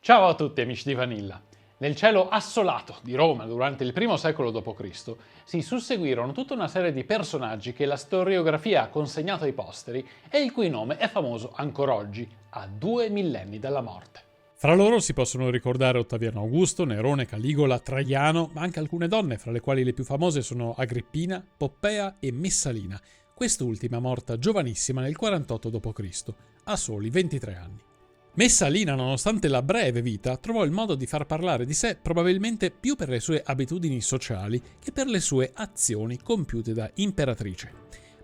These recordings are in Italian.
Ciao a tutti amici di Vanilla. Nel cielo assolato di Roma durante il I secolo d.C. si susseguirono tutta una serie di personaggi che la storiografia ha consegnato ai posteri e il cui nome è famoso ancora oggi, a 2 millenni dalla morte. Fra loro si possono ricordare Ottaviano Augusto, Nerone, Caligola, Traiano, ma anche alcune donne, fra le quali le più famose sono Agrippina, Poppea e Messalina, quest'ultima morta giovanissima nel 48 d.C., a soli 23 anni. Messalina, nonostante la breve vita, trovò il modo di far parlare di sé probabilmente più per le sue abitudini sociali che per le sue azioni compiute da imperatrice.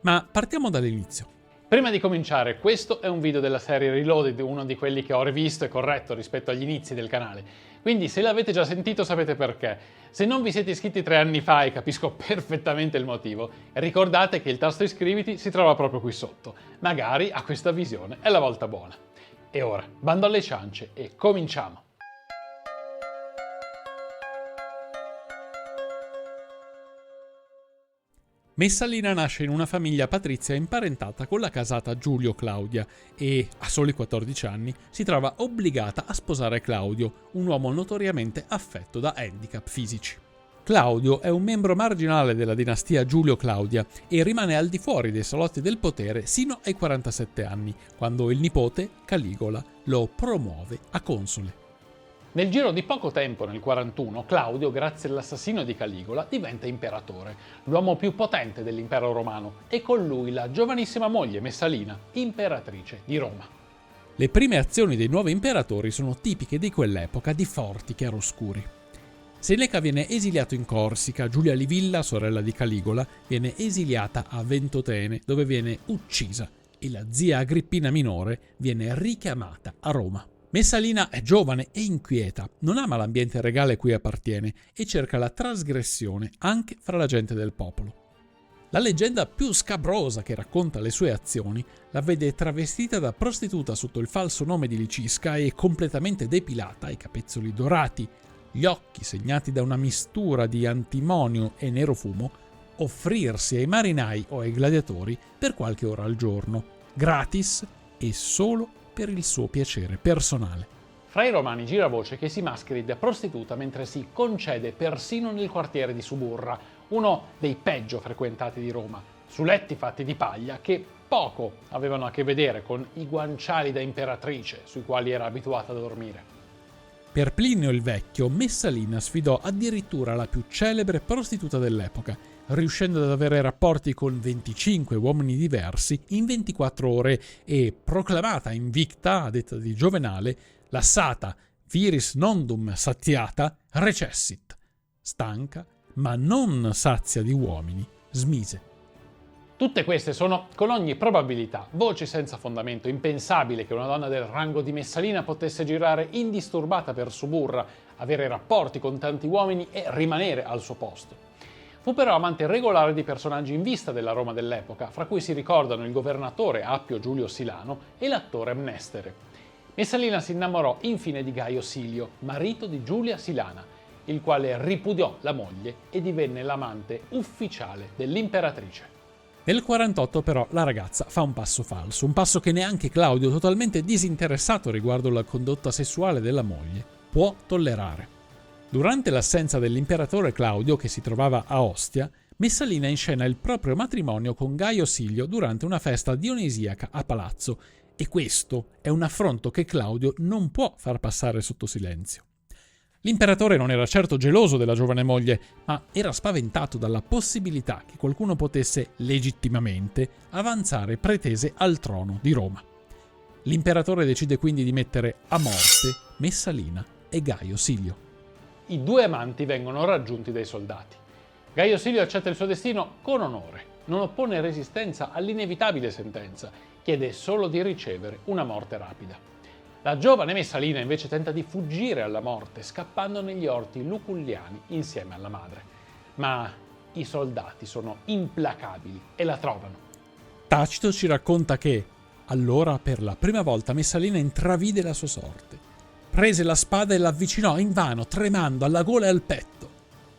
Ma partiamo dall'inizio. Prima di cominciare, questo è un video della serie Reloaded, uno di quelli che ho rivisto e corretto rispetto agli inizi del canale. Quindi se l'avete già sentito sapete perché. Se non vi siete iscritti 3 anni fa e capisco perfettamente il motivo, ricordate che il tasto iscriviti si trova proprio qui sotto. Magari a questa visione è la volta buona. E ora, bando alle ciance e cominciamo! Messalina nasce in una famiglia patrizia imparentata con la casata Giulio Claudia e, a soli 14 anni, si trova obbligata a sposare Claudio, un uomo notoriamente affetto da handicap fisici. Claudio è un membro marginale della dinastia Giulio Claudia e rimane al di fuori dei salotti del potere sino ai 47 anni, quando il nipote, Caligola, lo promuove a console. Nel giro di poco tempo, nel 41, Claudio, grazie all'assassinio di Caligola, diventa imperatore, l'uomo più potente dell'impero romano, e con lui la giovanissima moglie Messalina, imperatrice di Roma. Le prime azioni dei nuovi imperatori sono tipiche di quell'epoca di forti chiaroscuri. Seneca viene esiliato in Corsica, Giulia Livilla, sorella di Caligola, viene esiliata a Ventotene, dove viene uccisa, e la zia Agrippina minore viene richiamata a Roma. Messalina è giovane e inquieta, non ama l'ambiente regale cui appartiene e cerca la trasgressione anche fra la gente del popolo. La leggenda più scabrosa che racconta le sue azioni la vede travestita da prostituta sotto il falso nome di Licisca e completamente depilata, i capezzoli dorati, gli occhi segnati da una mistura di antimonio e nero fumo, offrirsi ai marinai o ai gladiatori per qualche ora al giorno, gratis e solo per il suo piacere personale. Fra i romani gira voce che si mascheri da prostituta mentre si concede persino nel quartiere di Suburra, uno dei peggio frequentati di Roma, su letti fatti di paglia che poco avevano a che vedere con i guanciali da imperatrice sui quali era abituata a dormire. Per Plinio il Vecchio, Messalina sfidò addirittura la più celebre prostituta dell'epoca, riuscendo ad avere rapporti con 25 uomini diversi in 24 ore e, proclamata invicta, a detta di Giovenale, lassata, viris nondum satiata, recessit. Stanca, ma non sazia di uomini, smise. Tutte queste sono, con ogni probabilità, voci senza fondamento. Impensabile che una donna del rango di Messalina potesse girare indisturbata per Suburra, avere rapporti con tanti uomini e rimanere al suo posto. Fu però amante regolare di personaggi in vista della Roma dell'epoca, fra cui si ricordano il governatore Appio Giulio Silano e l'attore Mnestere. Messalina si innamorò infine di Gaio Silio, marito di Giulia Silana, il quale ripudiò la moglie e divenne l'amante ufficiale dell'imperatrice. Nel 48 però la ragazza fa un passo falso, un passo che neanche Claudio, totalmente disinteressato riguardo la condotta sessuale della moglie, può tollerare. Durante l'assenza dell'imperatore Claudio, che si trovava a Ostia, Messalina inscena il proprio matrimonio con Gaio Silio durante una festa dionisiaca a palazzo, e questo è un affronto che Claudio non può far passare sotto silenzio. L'imperatore non era certo geloso della giovane moglie, ma era spaventato dalla possibilità che qualcuno potesse legittimamente avanzare pretese al trono di Roma. L'imperatore decide quindi di mettere a morte Messalina e Gaio Silio. I due amanti vengono raggiunti dai soldati. Gaio Silio accetta il suo destino con onore, non oppone resistenza all'inevitabile sentenza, chiede solo di ricevere una morte rapida. La giovane Messalina invece tenta di fuggire alla morte, scappando negli orti luculliani insieme alla madre. Ma i soldati sono implacabili e la trovano. Tacito ci racconta che, allora per la prima volta Messalina intravide la sua sorte. Prese la spada e l'avvicinò invano, tremando alla gola e al petto,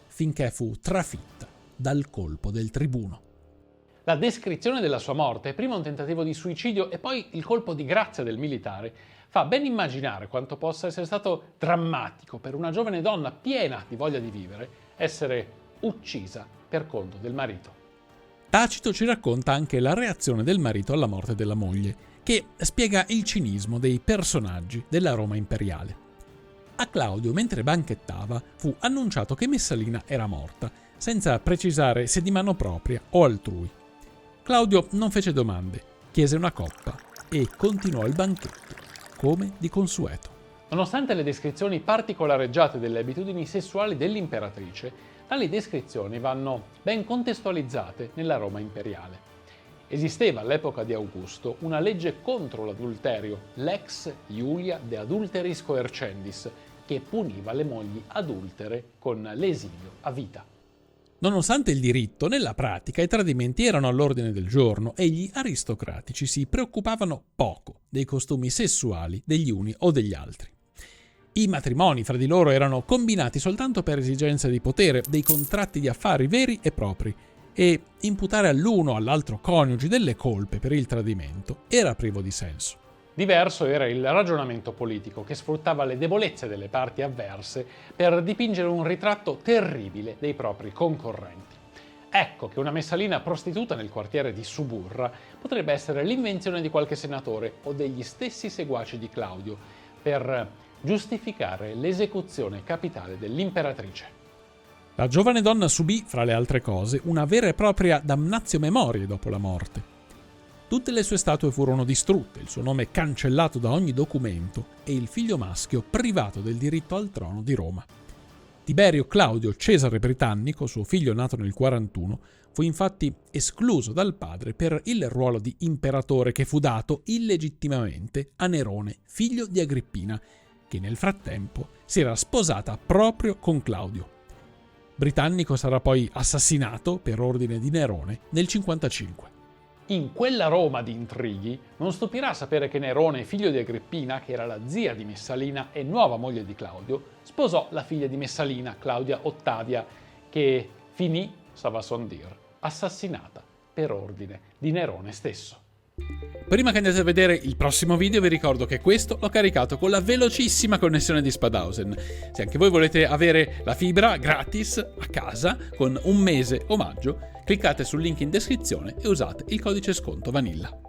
finché fu trafitta dal colpo del tribuno. La descrizione della sua morte, prima un tentativo di suicidio e poi il colpo di grazia del militare, fa ben immaginare quanto possa essere stato drammatico per una giovane donna piena di voglia di vivere essere uccisa per conto del marito. Tacito ci racconta anche la reazione del marito alla morte della moglie, che spiega il cinismo dei personaggi della Roma imperiale. A Claudio, mentre banchettava, fu annunciato che Messalina era morta, senza precisare se di mano propria o altrui. Claudio non fece domande, chiese una coppa e continuò il banchetto, come di consueto. Nonostante le descrizioni particolareggiate delle abitudini sessuali dell'imperatrice, tali descrizioni vanno ben contestualizzate nella Roma imperiale. Esisteva all'epoca di Augusto una legge contro l'adulterio, l'ex Iulia de adulteris coercendis, che puniva le mogli adultere con l'esilio a vita. Nonostante il diritto, nella pratica i tradimenti erano all'ordine del giorno e gli aristocratici si preoccupavano poco dei costumi sessuali degli uni o degli altri. I matrimoni fra di loro erano combinati soltanto per esigenze di potere, dei contratti di affari veri e propri, e imputare all'uno o all'altro coniuge delle colpe per il tradimento era privo di senso. Diverso era il ragionamento politico, che sfruttava le debolezze delle parti avverse per dipingere un ritratto terribile dei propri concorrenti. Ecco che una Messalina prostituta nel quartiere di Suburra potrebbe essere l'invenzione di qualche senatore o degli stessi seguaci di Claudio per giustificare l'esecuzione capitale dell'imperatrice. La giovane donna subì, fra le altre cose, una vera e propria damnatio memoriae dopo la morte. Tutte le sue statue furono distrutte, il suo nome cancellato da ogni documento e il figlio maschio privato del diritto al trono di Roma. Tiberio Claudio Cesare Britannico, suo figlio nato nel 41, fu infatti escluso dal padre per il ruolo di imperatore che fu dato illegittimamente a Nerone, figlio di Agrippina, che nel frattempo si era sposata proprio con Claudio. Britannico sarà poi assassinato per ordine di Nerone nel 55. In quella Roma di intrighi non stupirà sapere che Nerone, figlio di Agrippina, che era la zia di Messalina e nuova moglie di Claudio, sposò la figlia di Messalina, Claudia Ottavia, che finì, ça va sans dire, assassinata per ordine di Nerone stesso. Prima che andate a vedere il prossimo video vi ricordo che questo l'ho caricato con la velocissima connessione di Spadhausen. Se anche voi volete avere la fibra gratis a casa con un mese omaggio, cliccate sul link in descrizione e usate il codice sconto Vanilla.